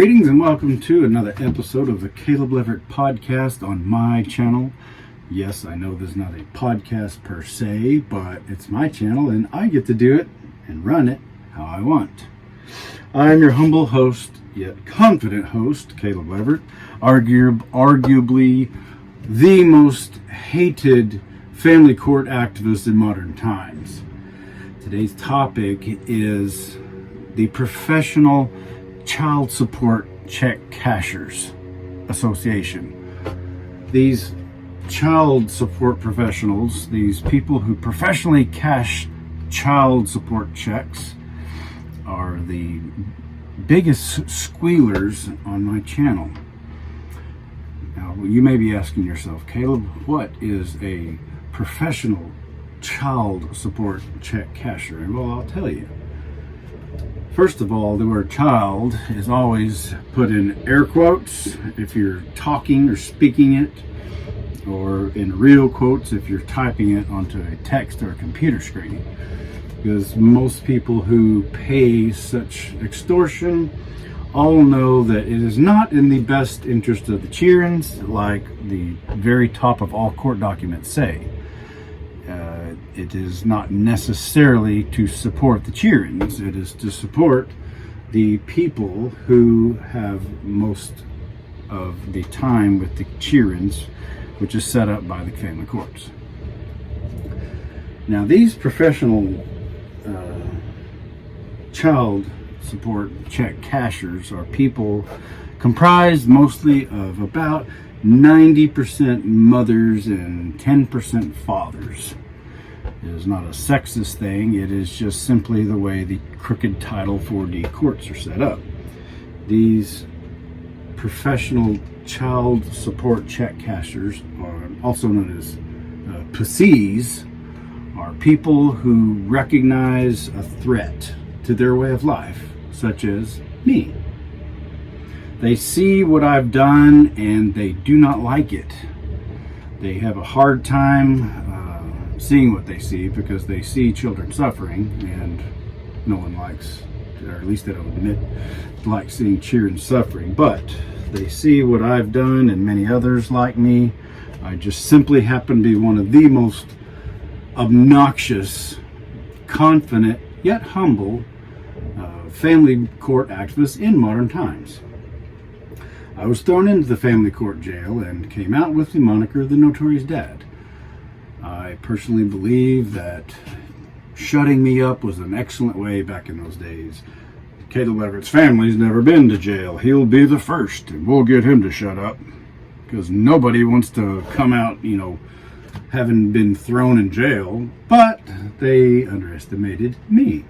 Greetings and welcome to another episode of the Caleb Leverett podcast on my channel. Yes, I know this is not a podcast per se, but it's my channel and I get to do it and run it how I want. I'm your humble host, yet confident host, Caleb Leverett, arguably the most hated family court activist in modern times. Today's topic is the Professional Child Support Check Cashers Association. These child support professionals, these people who professionally cash child support checks, are the biggest squealers on my channel. Now, you may be asking yourself, Caleb, what is a professional child support check casher? And well, I'll tell you. First of all, the word child is always put in air quotes if you're talking or speaking it, or in real quotes if you're typing it onto a text or a computer screen. Because most people who pay such extortion all know that it is not in the best interest of the childrens, like the very top of all court documents say. It is not necessarily to support the childrens, it is to support the people who have most of the time with the childrens, which is set up by the family courts. Now, these professional child support check cashers are people comprised mostly of about 90% mothers and 10% fathers. It is not a sexist thing, it is just simply the way the crooked Title 4D courts are set up. These professional child support check cashers, are also known as PCSCC, are people who recognize a threat to their way of life, such as me. They see what I've done and they do not like it. They have a hard time seeing what they see because they see children suffering, and no one likes, or at least they don't admit, like seeing children suffering. But they see what I've done and many others like me. I just simply happen to be one of the most obnoxious, confident, yet humble family court activists in modern times. I was thrown into the family court jail and came out with the moniker the Notorious Dad. I personally believe that shutting me up was an excellent way back in those days. Caleb Leverett's family's never been to jail. He'll be the first, and we'll get him to shut up, because nobody wants to come out, having been thrown in jail, but they underestimated me.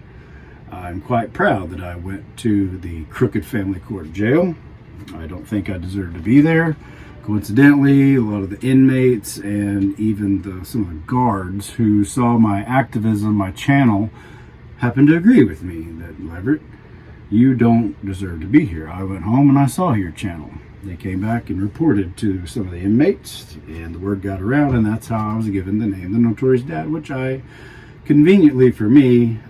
I'm quite proud that I went to the crooked family court jail. I don't think I deserve to be there. Coincidentally, a lot of the inmates and even some of the guards who saw my activism, my channel, happened to agree with me that, Leverett, you don't deserve to be here. I went home and I saw your channel. They came back and reported to some of the inmates, and the word got around, and that's how I was given the name the Notorious Dad, which I, conveniently for me,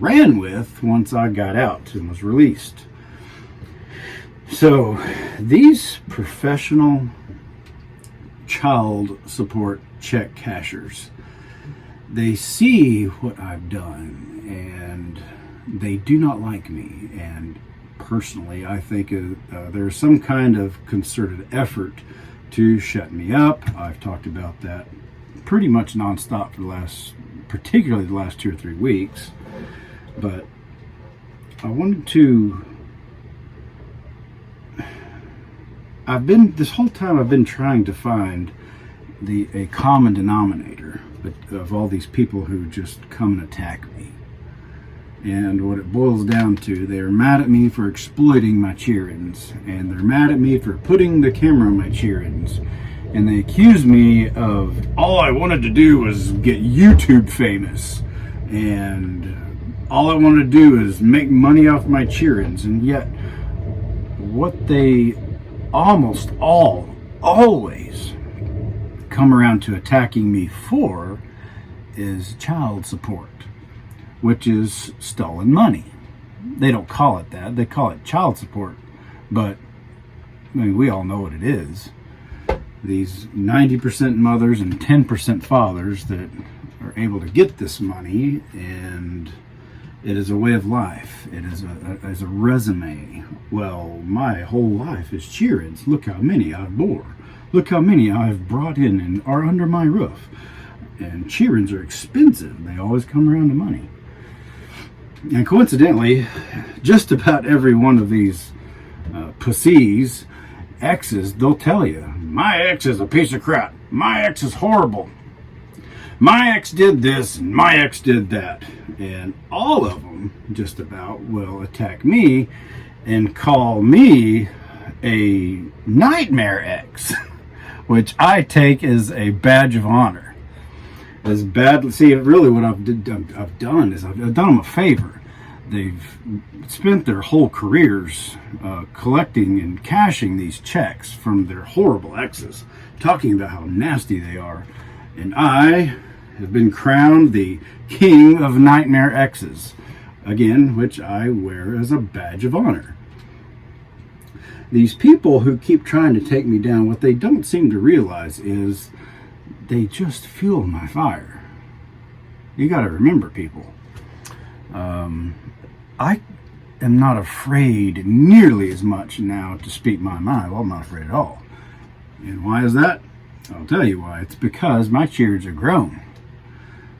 ran with once I got out and was released. So, these professional child support check cashers, they see what I've done and they do not like me. And personally, I think there's some kind of concerted effort to shut me up. I've talked about that pretty much nonstop for particularly the last 2 or 3 weeks. But I wanted to, this whole time I've been trying to find a common denominator of all these people who just come and attack me. And what it boils down to, they're mad at me for exploiting my childrens, and they're mad at me for putting the camera on my childrens, and they accuse me of all I wanted to do was get YouTube famous, and all I wanted to do is make money off my childrens. And yet what they almost always come around to attacking me for is child support, which is stolen money. They don't call it that. They call it child support. but I mean, we all know what it is. These 90% mothers and 10% fathers that are able to get this money, and it is a way of life. It is a resume. Well, my whole life is cheerings. Look how many I've bore. Look how many I've brought in and are under my roof. And cheerings are expensive. They always come around to money. And coincidentally, just about every one of these pussies, exes, they'll tell you, my ex is a piece of crap. My ex is horrible. My ex did this and my ex did that. And all of them just about will attack me and call me a nightmare ex, which I take as a badge of honor. As bad, see, really what I've done is I've done them a favor. They've spent their whole careers collecting and cashing these checks from their horrible exes, talking about how nasty they are. And I have been crowned the king of nightmare exes, again, which I wear as a badge of honor. These people who keep trying to take me down, what they don't seem to realize is they just fuel my fire. You got to remember, people. I am not afraid nearly as much now to speak my mind. Well, I'm not afraid at all. And why is that? I'll tell you why. It's because my cheerings are grown.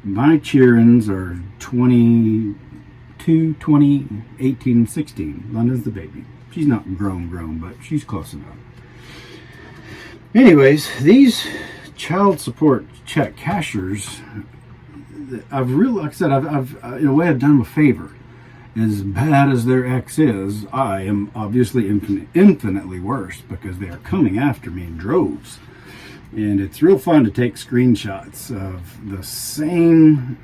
My cheerings are 22, 20, 18, 16. London's the baby. She's not grown, but she's close enough. Anyways, these child support check cashers, I've realized, like I said, I've in a way I've done them a favor. As bad as their ex is, I am obviously infinitely worse, because they are coming after me in droves. And it's real fun to take screenshots of the same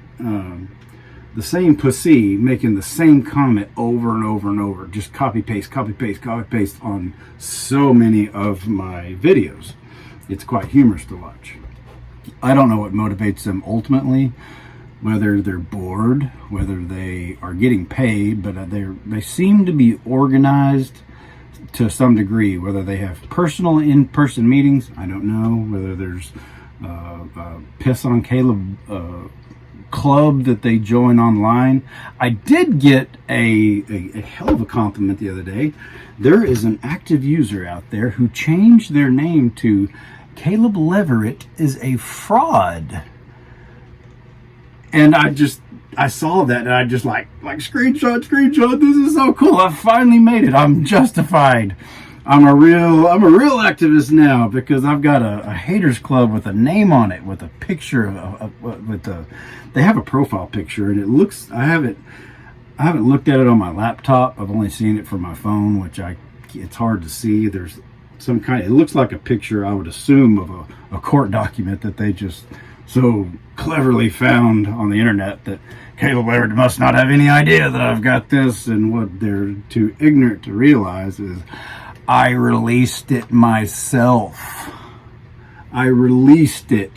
pussy making the same comment over and over and over. Just copy paste on so many of my videos. It's quite humorous to watch. I don't know what motivates them ultimately, whether they're bored, whether they are getting paid, but they seem to be organized to some degree. Whether they have personal in-person meetings, I don't know. Whether there's Piss on Caleb club that they join online. I did get a hell of a compliment the other day. There is an active user out there who changed their name to Caleb Leverett is a fraud. And I saw that and I just like screenshot, this is so cool. I finally made it. I'm justified. I'm a real activist now, because I've got a haters club with a name on it, with a picture they have a profile picture, and it looks, I haven't looked at it on my laptop. I've only seen it from my phone, which it's hard to see. There's some it looks like a picture, I would assume, of a court document that they just so cleverly found on the internet, that Caleb Leverett must not have any idea that I've got this. And what they're too ignorant to realize is I released it myself. I released it.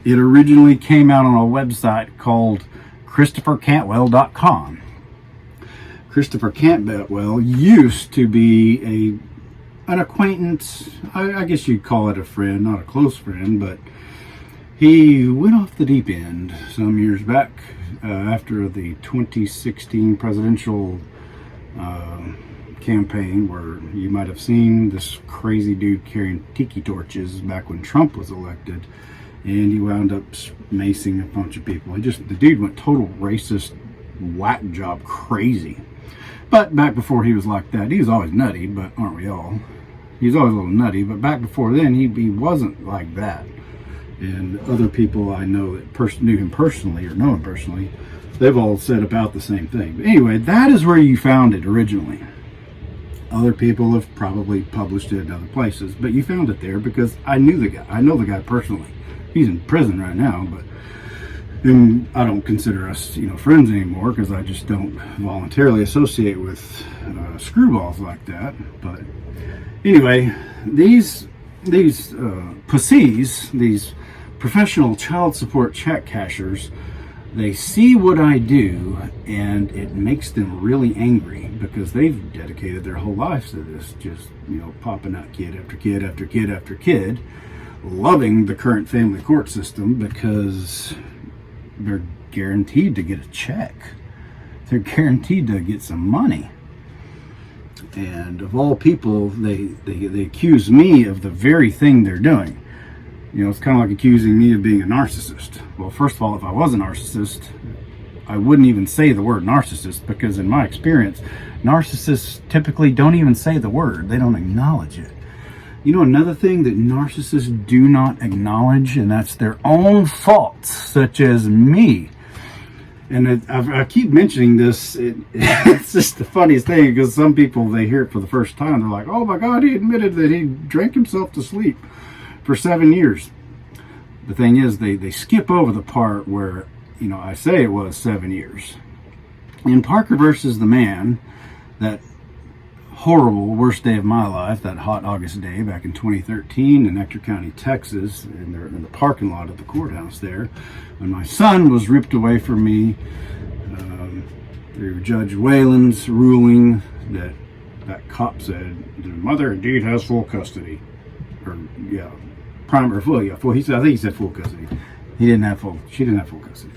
It originally came out on a website called ChristopherCantwell.com. Christopher Cantwell used to be an acquaintance. I guess you'd call it a friend, not a close friend, but he went off the deep end some years back after the 2016 presidential campaign, where you might have seen this crazy dude carrying tiki torches back when Trump was elected, and he wound up macing a bunch of people. The dude went total racist, whack job crazy. But back before he was like that, he was always nutty, but aren't we all? He's always a little nutty, but back before then, he wasn't like that. And other people I know that knew him personally or know him personally, they've all said about the same thing. But anyway, that is where you found it originally. Other people have probably published it in other places, but you found it there because I knew the guy. I know the guy personally. He's in prison right now, but I don't consider us, friends anymore, because I just don't voluntarily associate with screwballs like that. But anyway, these pussies, these professional child support check cashers, They see what I do, and it makes them really angry because they've dedicated their whole lives to this, just, popping out kid after kid after kid after kid, loving the current family court system because they're guaranteed to get a check. They're guaranteed to get some money. And of all people, they accuse me of the very thing they're doing. It's kind of like accusing me of being a narcissist. Well, first of all, if I was a narcissist, I wouldn't even say the word narcissist, because in my experience, narcissists typically don't even say the word. They don't acknowledge it. Another thing that narcissists do not acknowledge, and that's their own faults, such as me. And I keep mentioning this. It's just the funniest thing, because some people, they hear it for the first time. They're like, oh my God, he admitted that he drank himself to sleep for 7 years. The thing is, they skip over the part where, I say it was 7 years. In Parker versus the Man, that horrible worst day of my life, that hot August day back in 2013 in Ector County, Texas, in the parking lot of the courthouse there, when my son was ripped away from me through Judge Whalen's ruling that cop said the mother indeed has full custody. I think he said full custody. She didn't have full custody.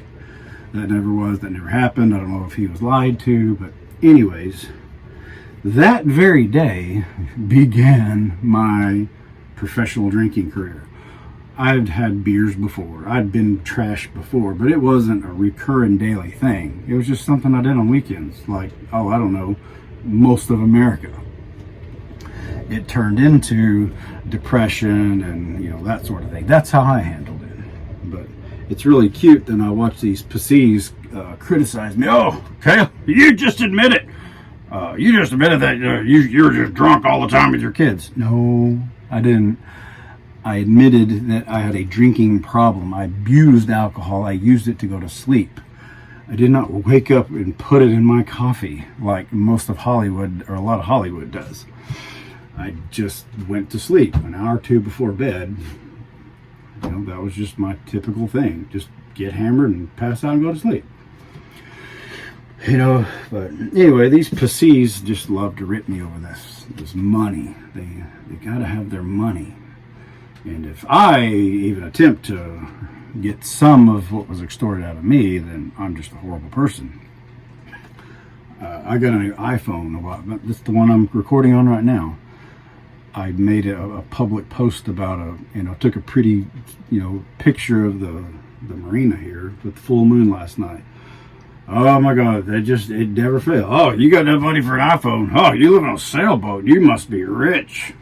That never happened. I don't know if he was lied to, but anyways, that very day began my professional drinking career. I'd had beers before. I'd been trashed before, but it wasn't a recurring daily thing. It was just something I did on weekends, like, most of America. It turned into depression and, that sort of thing. That's how I handled it. But it's really cute that I watch these pussies criticize me. Oh, Kale, you just admit it. You just admitted that you're just drunk all the time with your kids. No, I didn't. I admitted that I had a drinking problem. I abused alcohol. I used it to go to sleep. I did not wake up and put it in my coffee like most of Hollywood, or a lot of Hollywood does. I just went to sleep an hour or two before bed. That was just my typical thing. Just get hammered and pass out and go to sleep. But anyway, these pussies just love to rip me over this money. They gotta have their money. And if I even attempt to get some of what was extorted out of me, then I'm just a horrible person. I got an iPhone, this is the one I'm recording on right now. I made a public post about took a pretty, picture of the marina here with the full moon last night. Oh my God, it never failed. Oh, you got enough money for an iPhone. Oh, you live on a sailboat. You must be rich.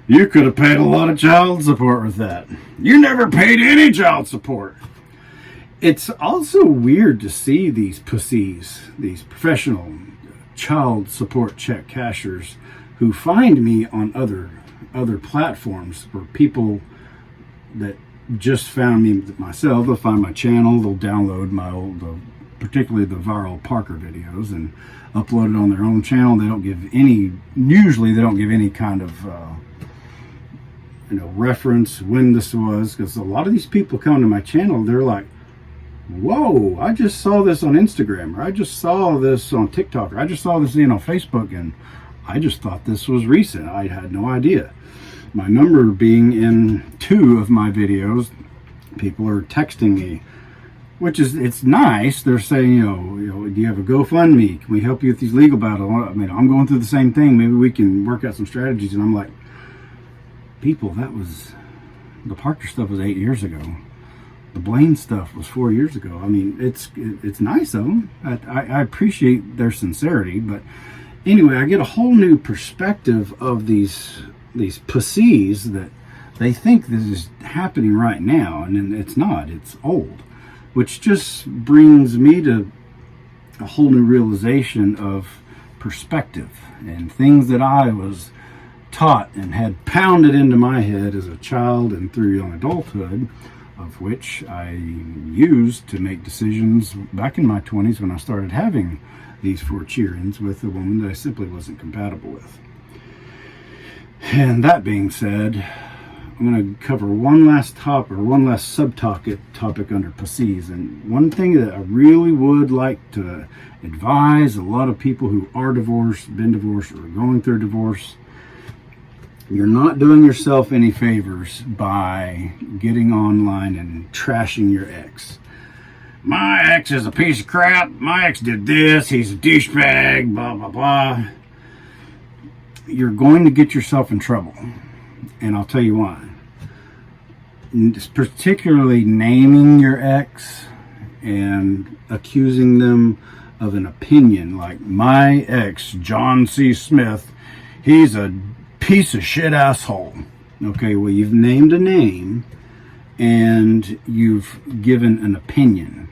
You could have paid a lot of child support with that. You never paid any child support. It's also weird to see these pussies, these professional child support check cashers, who find me on other platforms, where people that just found me myself, they'll find my channel, they'll download my particularly the viral Parker videos, and upload it on their own channel. Usually they don't give any kind of reference when this was, because a lot of these people come to my channel, they're like, whoa, I just saw this on Instagram, or I just saw this on TikTok, or I just saw this on Facebook, and I just thought this was recent. I had no idea. My number being in 2 of my videos, people are texting me, which is, it's nice. They're saying, do you have a GoFundMe? Can we help you with these legal battles? I'm going through the same thing. Maybe we can work out some strategies. And I'm like, people, the Parker stuff was 8 years ago. The Blaine stuff was 4 years ago. It's nice of them. I appreciate their sincerity, but anyway, I get a whole new perspective of these pussies that they think this is happening right now, and it's not. It's old, which just brings me to a whole new realization of perspective and things that I was taught and had pounded into my head as a child and through young adulthood, of which I used to make decisions back in my 20s when I started having these 4 cheer-ins with a woman that I simply wasn't compatible with. And that being said, I'm going to cover one last subtopic under PCs. And one thing that I really would like to advise a lot of people who are divorced, been divorced, or going through divorce, you're not doing yourself any favors by getting online and trashing your ex. My ex is a piece of crap. My ex did this. He's a douchebag, blah, blah, blah. You're going to get yourself in trouble. And I'll tell you why. Particularly naming your ex and accusing them of an opinion like, my ex, John C. Smith, he's a piece of shit asshole. Okay, well, you've named a name and you've given an opinion.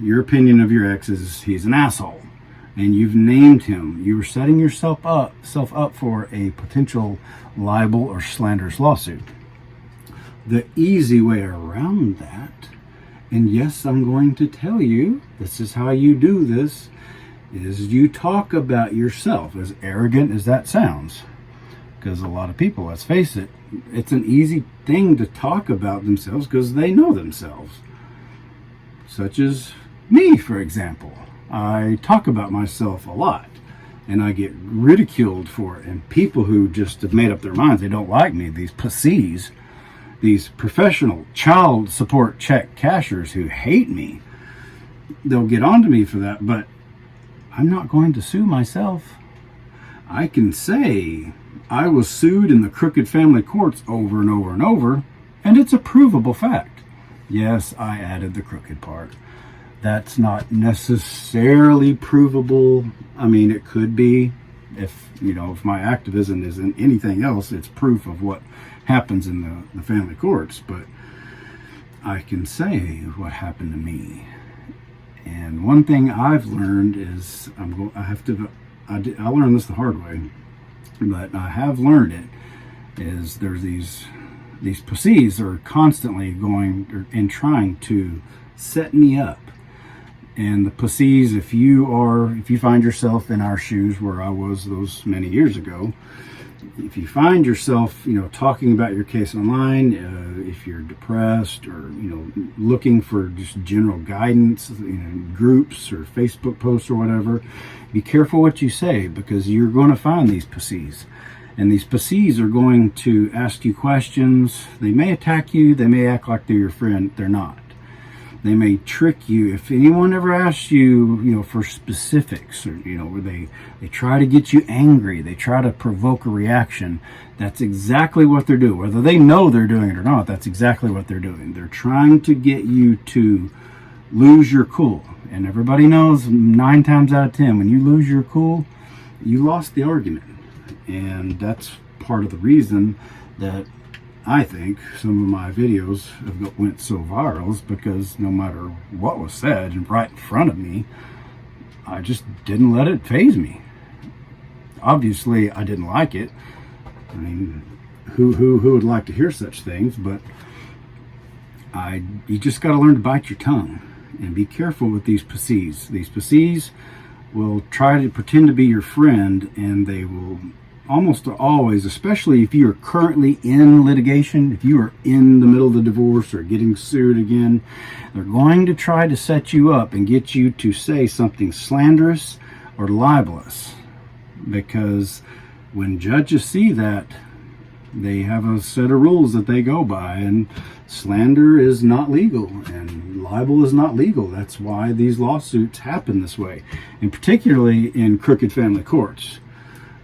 Your opinion of your ex is he's an asshole. And you've named him. You were setting yourself up for a potential libel or slanderous lawsuit. The easy way around that, and yes, I'm going to tell you, this is how you do this, is you talk about yourself, as arrogant as that sounds. Because a lot of people, let's face it, it's an easy thing to talk about themselves because they know themselves. Such as me, for example. I talk about myself a lot, and I get ridiculed for it. And people who just have made up their minds, they don't like me, these pussies, these professional child support check cashers who hate me, they'll get onto me for that, but I'm not going to sue myself. I can say I was sued in the crooked family courts over and over and over, and it's a provable fact. Yes, I added the crooked part. That's not necessarily provable. I mean, it could be. If my activism isn't anything else, it's proof of what happens in the family courts. But I can say what happened to me. And one thing I've learned is I learned this the hard way, but I have learned it, is there's these pussies are constantly going and trying to set me up. And the pussies, if you find yourself in our shoes where I was those many years ago, if you find yourself, talking about your case online, if you're depressed or, looking for just general guidance, groups or Facebook posts or whatever, be careful what you say, because you're going to find these pussies. And these pussies are going to ask you questions. They may attack you. They may act like they're your friend. They're not. They may trick you. If anyone ever asks you, for specifics, or, where they try to get you angry, they try to provoke a reaction, that's exactly what they're doing. Whether they know they're doing it or not, that's exactly what they're doing. They're trying to get you to lose your cool. And everybody knows 9 times out of 10, when you lose your cool, you lost the argument. And that's part of the reason that I think some of my videos went so viral, is because no matter what was said and right in front of me, I just didn't let it faze me. Obviously, I didn't like it. I mean, who would like to hear such things? But you just got to learn to bite your tongue and be careful with these pussies. These pussies will try to pretend to be your friend, and they will almost always, especially if you are currently in litigation, if you are in the middle of the divorce or getting sued again, they're going to try to set you up and get you to say something slanderous or libelous. Because when judges see that, they have a set of rules that they go by, and slander is not legal and libel is not legal. That's why these lawsuits happen this way, and particularly in crooked family courts.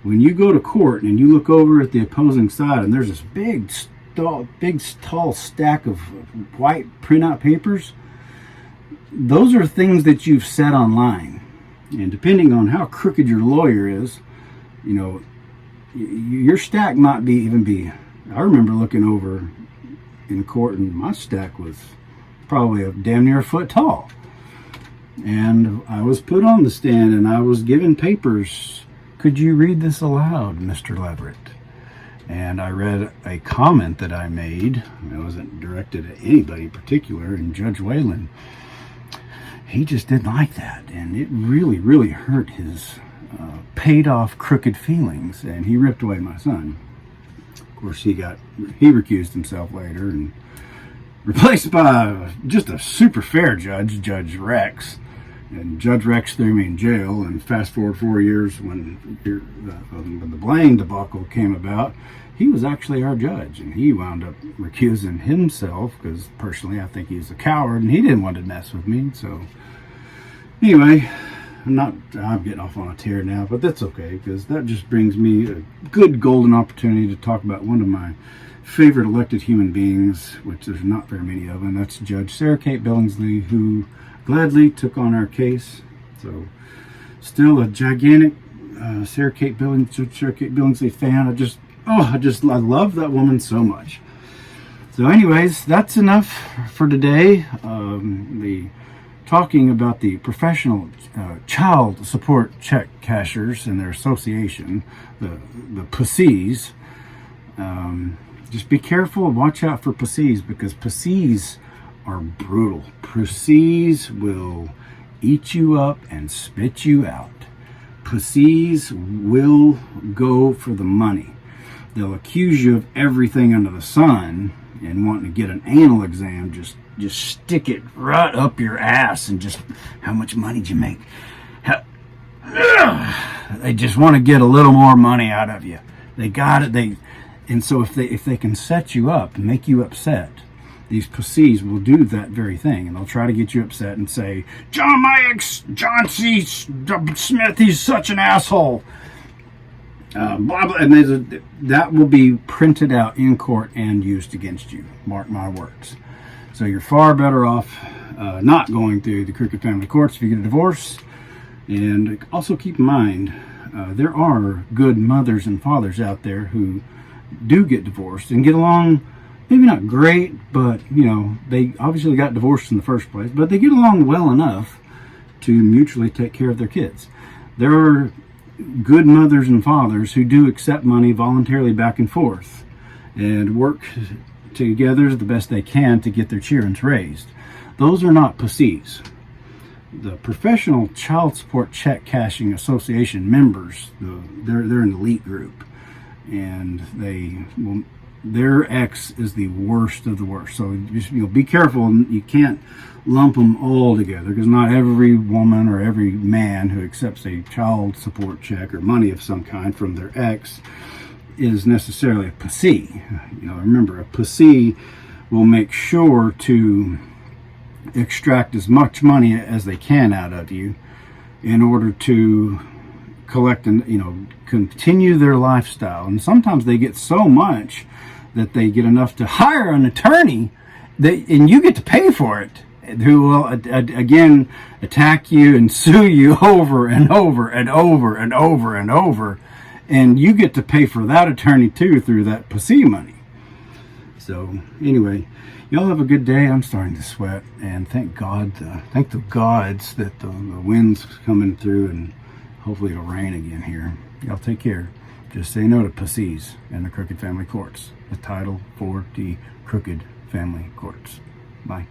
When you go to court and you look over at the opposing side and there's this big tall stack of white printout papers, those are things that you've said online. And depending on how crooked your lawyer is, your stack might even be. I remember looking over in court, and my stack was probably a damn near a foot tall. And I was put on the stand and I was given papers. Could you read this aloud, Mr. Leverett? And I read a comment that I made. It wasn't directed at anybody in particular. And Judge Whalen, he just didn't like that. And it really, really hurt his paid off crooked feelings. And he ripped away my son. course, he recused himself later and replaced by just a super fair judge, Judge Rex. And Judge Rex threw me in jail, and fast forward 4 years when the Blaine debacle came about, he was actually our judge, and he wound up recusing himself because personally I think he's a coward and he didn't want to mess with me. So anyway, I'm getting off on a tear now, but that's okay because that just brings me a good golden opportunity to talk about one of my favorite elected human beings, which there's not very many of, and that's Judge Sarah Kate Billingsley, who gladly took on our case. So still a gigantic Sarah Kate Billingsley fan. I love that woman so much. So anyways, that's enough for today. Talking about the professional child support check cashers and their association, the PCSCC. Just be careful and watch out for PCSCC, because PCSCC are brutal. PCSCC will eat you up and spit you out. PCSCC will go for the money. They'll accuse you of everything under the sun, and wanting to get an anal exam, just stick it right up your ass and just, how much money did you make? They just want to get a little more money out of you. They got it. And so if they can set you up and make you upset, these PCSCC will do that very thing, and they'll try to get you upset and say, John C. Smith, he's such an asshole. Blah, blah, and that will be printed out in court and used against you. Mark my words. So you're far better off not going through the Crooked Family Courts if you get a divorce. And also keep in mind, there are good mothers and fathers out there who do get divorced and get along, maybe not great, but they obviously got divorced in the first place, but they get along well enough to mutually take care of their kids. There are good mothers and fathers who do accept money voluntarily back and forth and work together the best they can to get their children raised. Those are not PCSCC. The Professional Child Support Check Cashing Association members, they're an elite group, and their ex is the worst of the worst. So just be careful. You can't lump them all together, because not every woman or every man who accepts a child support check or money of some kind from their ex is necessarily a PCSCC. Remember, a PCSCC will make sure to extract as much money as they can out of you in order to collect and continue their lifestyle. And sometimes they get so much that they get enough to hire an attorney and you get to pay for it, who will again attack you and sue you over and over and over and over and over, and you get to pay for that attorney too through that PCSCC money. So anyway, y'all have a good day. I'm starting to sweat, and thank the gods that the wind's coming through, and hopefully it'll rain again here. Y'all take care. Just say no to PCSCC and the Crooked Family Courts. The title for the Crooked Family Courts. Bye.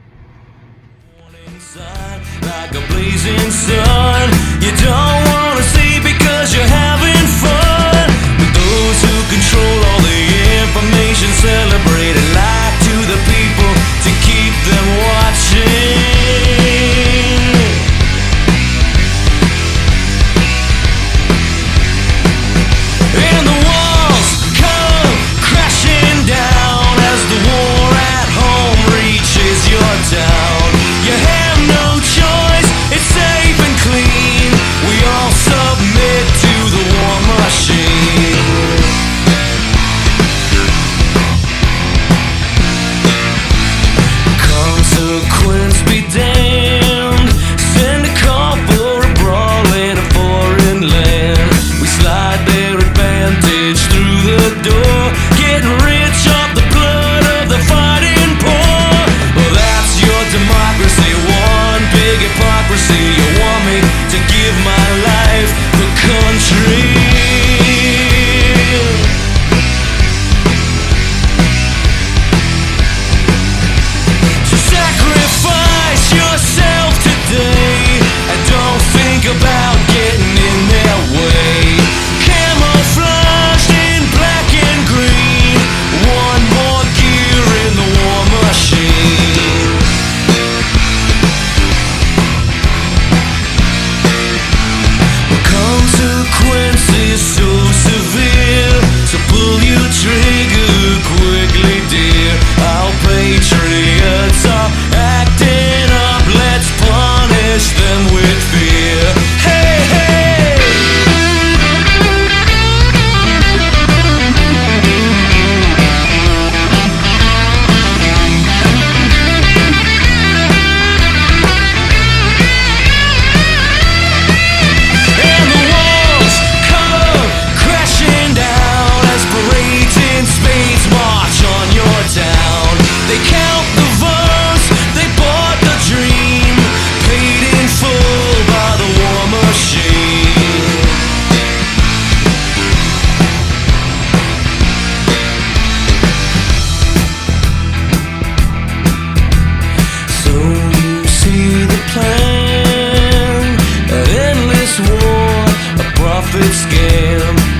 Inside, like a blazing sun, you don't want to see because you're having fun. But those who control all the information celebrate and lie to the people to keep them watching. And the walls come crashing down as the war at home reaches your town. You have no choice, it's safe and clean. We all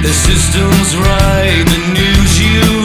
The system's right, the news you